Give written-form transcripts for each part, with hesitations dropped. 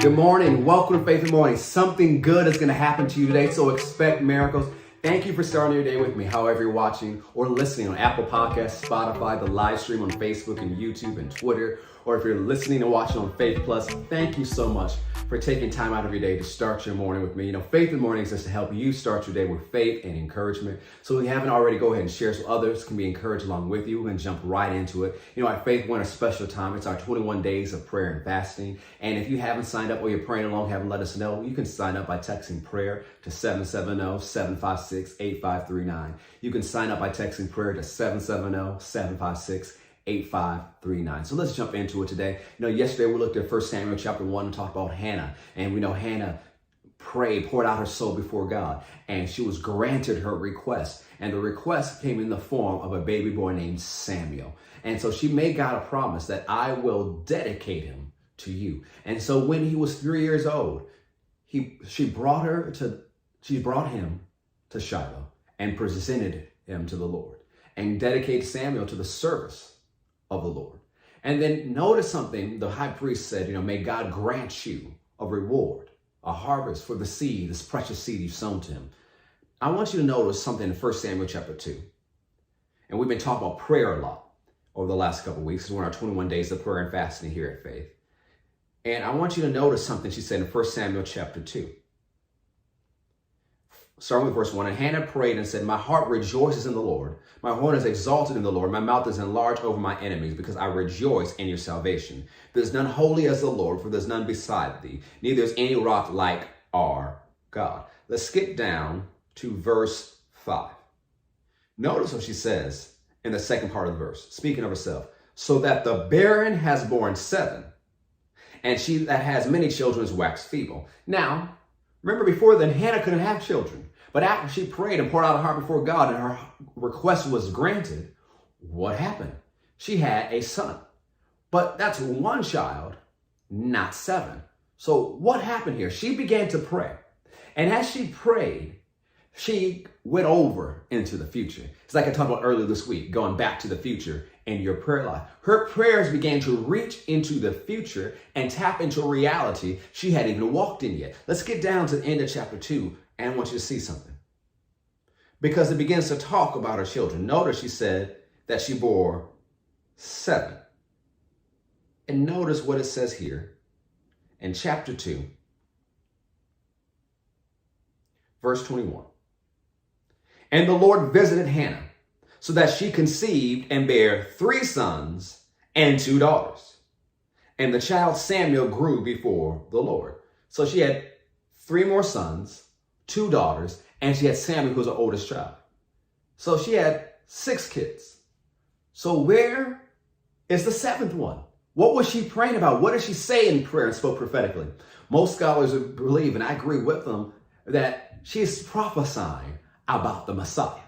Good morning. Welcome to Faith in the Morning. Something good is going to happen to you today, so expect miracles. Thank you for starting your day with me, however you're watching or listening on Apple Podcasts, Spotify, the live stream on Facebook and YouTube and Twitter, or if you're listening and watching on Faith Plus, thank you so much for taking time out of your day to start your morning with me. You know, Faith in the Morning is just to help you start your day with faith and encouragement. So if you haven't already, go ahead and share so others can be encouraged along with you and jump right into it. You know, at Faith, we're in a special time. It's our 21 days of prayer and fasting. And if you haven't signed up or you're praying along, haven't let us know, you can sign up by texting prayer to 770-756-8539. You can sign up by texting prayer to 770-756-8539. So let's jump into it today. You know, yesterday we looked at 1 Samuel chapter 1 and talked about Hannah. And we know Hannah prayed, poured out her soul before God, and she was granted her request. And the request came in the form of a baby boy named Samuel. And so she made God a promise that I will dedicate him to you. And so when he was 3 years old, she brought him to Shiloh and presented him to the Lord and dedicated Samuel to the service of the Lord. And then notice something the high priest said, you know, may God grant you a reward, a harvest for the seed, this precious seed you've sown to him. I want you to notice something in 1 Samuel chapter 2. And we've been talking about prayer a lot over the last couple of weeks. We're in our 21 days of prayer and fasting here at Faith. And I want you to notice something she said in 1 Samuel chapter 2. Starting with verse 1, and Hannah prayed and said, my heart rejoices in the Lord. My horn is exalted in the Lord. My mouth is enlarged over my enemies, because I rejoice in your salvation. There's none holy as the Lord, for there's none beside thee. Neither is any rock like our God. Let's skip down to verse 5. Notice what she says in the second part of the verse, speaking of herself. So that the barren has borne 7, and she that has many children is waxed feeble. Now, remember before then, Hannah couldn't have children. But after she prayed and poured out her heart before God and her request was granted, what happened? She had a son. But that's one child, not 7. So what happened here? She began to pray. And as she prayed, she went over into the future. It's like I talked about earlier this week, going back to the future in your prayer life. Her prayers began to reach into the future and tap into a reality she hadn't even walked in yet. Let's get down to the end of chapter 2, and I want you to see something. Because it begins to talk about her children. Notice she said that she bore 7. And notice what it says here in chapter 2, verse 21. And the Lord visited Hannah, so that she conceived and bare 3 sons and 2 daughters. And the child Samuel grew before the Lord. So she had 3 more sons, 2 daughters, and she had Samuel, who was the oldest child. So she had 6 kids. So where is the 7th one? What was she praying about? What did she say in prayer and spoke prophetically? Most scholars believe, and I agree with them, that she is prophesying about the Messiah.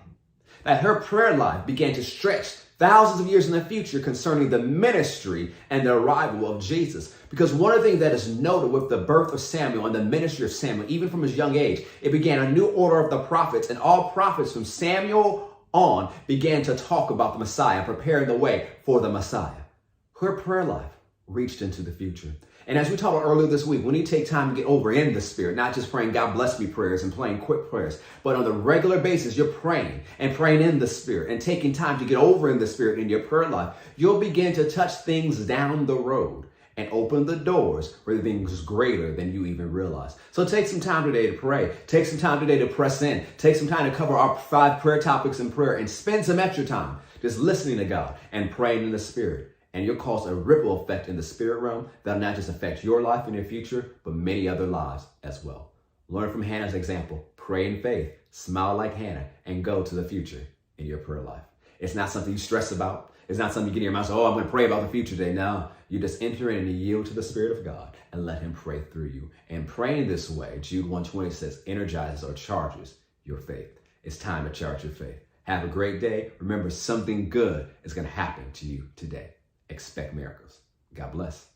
That her prayer life began to stretch thousands of years in the future concerning the ministry and the arrival of Jesus. Because one of the things that is noted with the birth of Samuel and the ministry of Samuel, even from his young age, it began a new order of the prophets, and all prophets from Samuel on began to talk about the Messiah, preparing the way for the Messiah. Her prayer life reached into the future. And as we talked about earlier this week, we need to take time to get over in the Spirit, not just praying God bless me prayers and praying quick prayers, but on a regular basis, you're praying and praying in the Spirit and taking time to get over in the Spirit in your prayer life. You'll begin to touch things down the road and open the doors for things greater than you even realize. So take some time today to pray. Take some time today to press in. Take some time to cover our 5 prayer topics in prayer and spend some extra time just listening to God and praying in the Spirit. And you'll cause a ripple effect in the spirit realm that'll not just affect your life and your future, but many other lives as well. Learn from Hannah's example. Pray in faith, smile like Hannah, and go to the future in your prayer life. It's not something you stress about. It's not something you get in your mind, so, I'm going to pray about the future today. No, you just enter in and yield to the Spirit of God and let him pray through you. And praying this way, Jude 1:20 says, energizes or charges your faith. It's time to charge your faith. Have a great day. Remember, something good is going to happen to you today. Expect miracles. God bless.